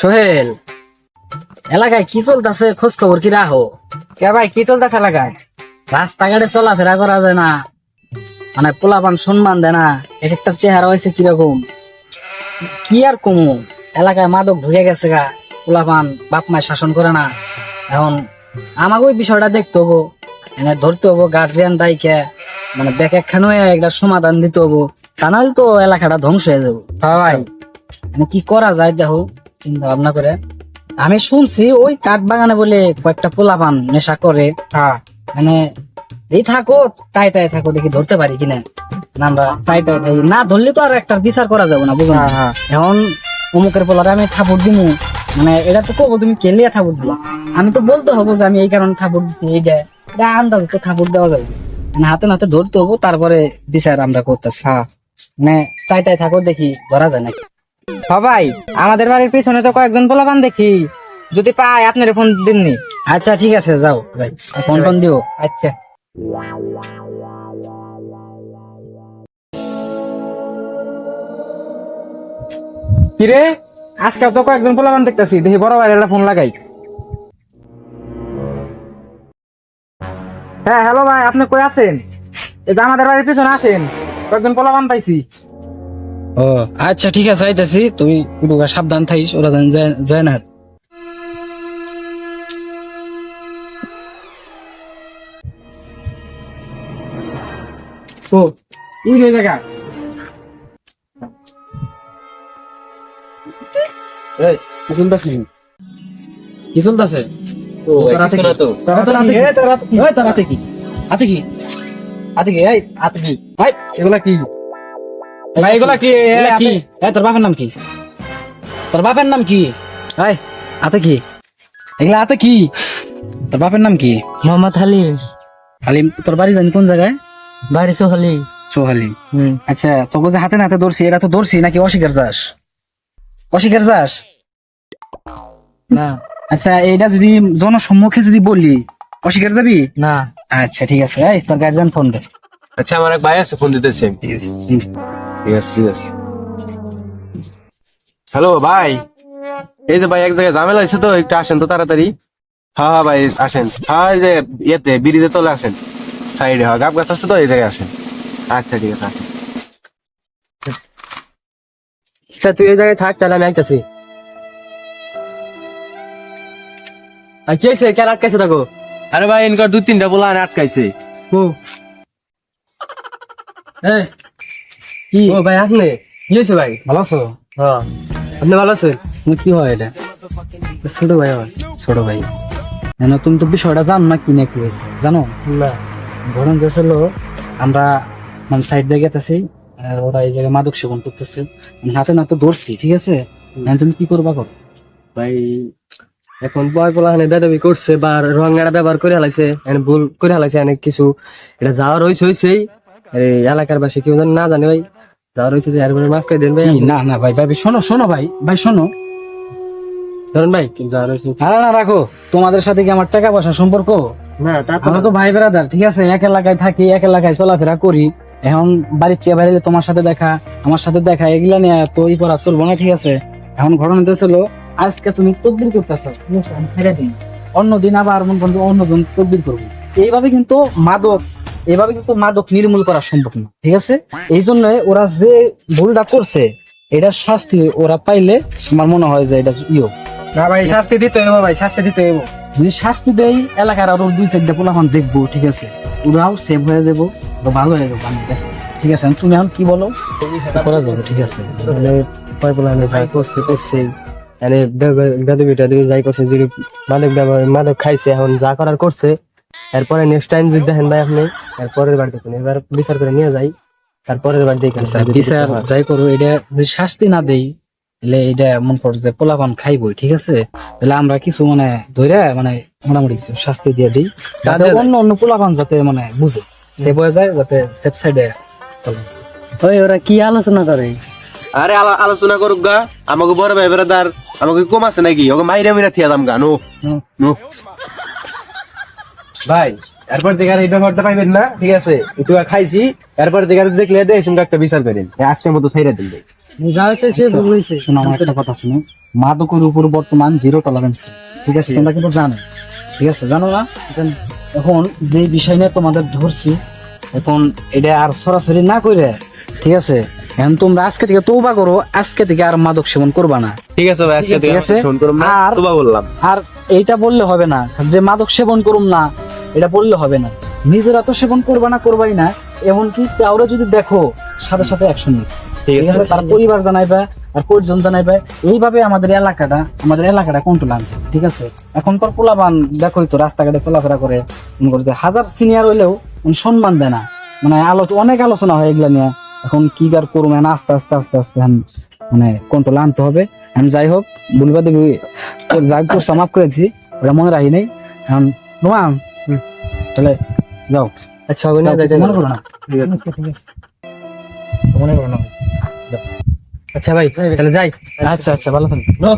সোহেল, এলাকায় কি চলতেছে খোঁজ খবর কি রাখো? কে ভাই কি চলতেছে এলাকায়? রাস্তাঘাটে চলাফেরা করা যায় না, মানে পোলাপান সম্মান দেয় না, এক একটা চেহারা হয়েছে কিরকম, কি আর কমু। এলাকায় মাদক ঢুকে গেছে গা, পোলাপান বাপ মায় শাসন করে না। এখন আমাকে ওই বিষয়টা দেখতে হবো, এনে ধরতে হবো গার্জিয়ান দায়ীকে, মানে ব্যাক একখানে একটা সমাধান দিতে হবো, তা নাহলে তো এলাকাটা ধ্বংস হয়ে যাবো। হ্যাঁ ভাই, মানে কি করা যায় দেখো, চিন্তা ভাবনা করে। আমি শুনছি ওই কাঠ বাগানে বলে কয়েকটা পোলাপান নেশা করে, হ্যাঁ মানে এই থাকো টাই টাই থাকো, দেখি ধরতে পারি কিনা। না আমরা টাই টাই থাকি না, ধরলে তো আর একটা বিচার করা যাবে না, বুঝলো? হ্যাঁ, হ্যাঁ। এখন অমুকের পোলারে আমি থাপড় দিমু, মানে এটা তো কবো তুমি কেলিয়া থাপড় দিলা, আমি তো বলতে হবো যে আমি এই কারণে থাপড় দিচ্ছি, এইটা এটা আন্দাজ তো থাপড় দেওয়া যাবে না। মানে হাতে নাতে ধরতে হবো, তারপরে বিচার আমরা করতেছি। হ্যাঁ মানে টাই টাই থাকো, দেখি ধরা যায় নাকি। হ্যাঁ ভাই, আমাদের বাড়ির পিছনে তো কয়েকজন পোলাপান দেখি, যদি পাই আপনার ফোন দিননি। আচ্ছা ঠিক আছে, যাও ভাই, ফোন টোন দিও। আচ্ছা। কিরে, আজকে তো কয়েকজন পোলাপান দেখতেছি, দেখি বড় ভাইয়ের একটা ফোন লাগাই। হ্যাঁ হ্যালো ভাই, আপনি কই আছেন? এই যে আমাদের বাড়ির পিছনে আসেন, কয়েকজন পোলাপান পাইছি। ও আচ্ছা ঠিক আছে, আইতাছি, তুই একটু সাবধান থাকিস, ওরা যেন যায় না। ও ওই যে জায়গা। এই কি চলতেছে, কি চলতেছে? হাতে কি হাতে কি হাতে কি এই হাতে কি ভাই, এগুলা কি ভাই? এগুলা কি? এগুলা কি? এই তোর বাপের নাম কি? তোর বাপের নাম কি? এই হাতে কি এগুলা? হাতে কি? তোর বাপের নাম কি? মোহাম্মদ হালিম। হালিম? তোর বাড়ি জানি কোন জায়গায়? বাড়ি সোহালি। সোহালি। আচ্ছা, তোকে যে হাতে নাতে ধরছি, এটা তো ধরছি নাকি অস্বীকার যাস? অস্বীকার যাস না আচ্ছা, এইটা যদি জনসম্মুখে যদি বললি, অস্বীকার যাবি? না। আচ্ছা ঠিক আছে, এই তোর গার্জিয়ান ফোন দে। আচ্ছা, আমার এক ভাই আছে, ফোন দিতেছে। ঠিক আছে ঠিক আছে। হ্যালো ভাই, এই যে ভাই এক জায়গায় ঝামেলা হয়েছে তো, একটু আসেন তো তাড়াতাড়ি। হ্যাঁ হ্যাঁ ভাই আসেন, হ্যাঁ এই যে ইয়েতে বিড়িতে তলে আসেন, সাইডে হ্যাঁ গাছ গাছ আছে তো, এই জায়গায় আসেন। আচ্ছা ঠিক আছে, আসেন। আচ্ছা তুই এই জায়গায় থাক, তাহলে আমি আইতাছি। আর কি হয়েছে, কেন আটকাইছে থাকো? আরে ভাই ইনকার 2-3টা বলা আটকাইছে। এই কি? ও ভাই আপনি কি হয়েছে ভাই? ভালো আছো? হ্যাঁ আপনি ভালো আছেন? তুমি কি হয় এটা? ছোট ভাই আমার। ছোট ভাই? না তুমি তো বিষয়টা জানো না, কি না কি হয়েছে জানো? না। ঘটনা গেছিল, আমরা মানে সাইড দিয়ে গেতেছি, আর ওরা এই জায়গায় মাদক সেবন করতেছে, মানে হাতে নাতে ধরছি, ঠিক আছে? এখন তুমি কি করবা কর? ভাই এখন বয় বলা বেদাবি করছে বা রঙেরা ব্যবহার করে হালাইছে, ভুল করে হালাইছে অনেক কিছু। এটা যাওয়ার হয়েছেই এলাকার বাসী কেউ জানে না জানে ভাই, যাওয়ার হয়েছে যে এরপরে মাফ করে দেন ভাই। কি? না না ভাই, ভাই শোনো শোনো ভাই, ভাই শোনো, ধরেন ভাই কিন্তু যাওয়ার হয়েছে। না না রাখো, তোমাদের সাথে কি আমার টাকা পয়সা সম্পর্ক? না তা তো আমরা তো ভাই বেড়াদার, ঠিক আছে? এক এলাকায় থাকি, এক এলাকায় চলাফেরা করি। এখন বাড়ির চেয়ে বাইরে তোমার সাথে দেখা, আমার সাথে দেখা, এগুলা নিয়ে তো ই করা চলবো না, ঠিক আছে? এখন ঘটনা ছিল, আজকে তুমি তদবির করতেছ, ঠিক আছে? আমি ফেরে দিন, অন্যদিন আবার মন বন্ধু অন্যদিন তদবির করবো। এইভাবে কিন্তু মাদক নির্মূল করা সম্ভব না, ঠিক আছে? এই জন্য ওরা যে ভুলটা করছে, এটার শাস্তি ওরা পাইলে আমার মনে হয় যে এটা ইয়ে, না ভাই শাস্তি দিতে হইব, ভাই শাস্তি দিতে হইব। যদি শাস্তি দেয়, এলাকার আরো 2-4টা পোলাপান দেখবো, ঠিক আছে? ওরাও সেভ হয়ে যাবো, ভালো হয়ে যাবো, আমি কাছে, ঠিক আছে? তুমি এখন কি বলো করা যাবে, ঠিক আছে? মানে কয় বলা যাই করছে দাদুবিটা যাই করছে, যে মাদক খাইছে, এখন যা করার করছে। এরপরে নেক্সট টাইম যদি দেখেন ভাই আপনি, এরপরের বার দেখুন, এবার বিচার করে নিয়ে যাই, তারপরের বার দেখেন বিচার যাই করো, এটা যদি শাস্তি না দেই, তাহলে এটা মন কর যে পোলাপান খাইবই, ঠিক আছে? তাহলে আমরা কিছু মানে ধরে মানে মোটামুটি কিছু শাস্তি দিয়ে দিই, তাদের অন্য অন্য পোলাপান যাতে মানে বুঝে, সেভ হয়ে যায়, যাতে সেফ সাইডে চলে। ওই ওরা কি আলোচনা করে? আরে আলোচনা করুক গা, আমাকে বড় ভাই বেড়াদার, আমাকে কম আছে নাকি? ওকে মাইরা মিরা থিয়া দাম গা, নো নো ভাই। এরপর থেকে আর এই ব্যাপারটা পাইবেন না, ঠিক আছে? একটু খাইছি, এরপর থেকে দেখলে একটা বিচার করেন, আজকের মতো ছাইরা দিন। যা হচ্ছে সে ভুল হয়েছে। শোনো আমার একটা কথা শুনো, মাদকের উপর বর্তমান 0 টলারেন্স, ঠিক আছে? তোমরা কিন্তু জানো, ঠিক আছে? জানো না? এখন যে বিষয় নিয়ে তোমাদের ধরছি, এখন এটা আর সরাসরি না করে, ঠিক আছে, এখন তোমরা আজকে থেকে তওবা করো, আজকে থেকে আর মাদক সেবন করবা না। ঠিক আছে ভাই, আজকে ঠিক থেকে আছে? ফোন করুন না, আর- তোবা বললাম। আর এইটা বললে হবে না যে মাদক সেবন করুম না, এটা বললে হবে না। নিজেরা তো সেবন করবা না, করবাই না, এমনকি কাউরে যদি দেখো সাথে সাথে অ্যাকশন নিবে, ঠিক ঠিক আছে আছে? তার পরিবার জানাইবে আর কয়েকজন জানাইবে, এইভাবে আমাদের এলাকাটা কন্ট্রোল আনবে, ঠিক আছে? এখনকার পোলাবান দেখোই তো রাস্তাঘাটে চলাফেরা করে, মনে করো যে হাজার সিনিয়র হইলেও সম্মান দেয় না, মানে অনেক আলোচনা হয় এগুলা নিয়ে। এখন কি আর করবো, এখন আস্তে আস্তে আস্তে আস্তে মানে কন্ট্রোল আনতে হবে। আমি যাই হোক বলবা দেবী রাগ করছে, মাফ করেছি, ওটা মনে রাখি নাই। এখন রোমান, তাহলে যাও, আচ্ছা হবে না, যাও, যাই মনে করো না, মনে করো না। আচ্ছা ভাই তাহলে যাই। আচ্ছা আচ্ছা, ভালো থাকো।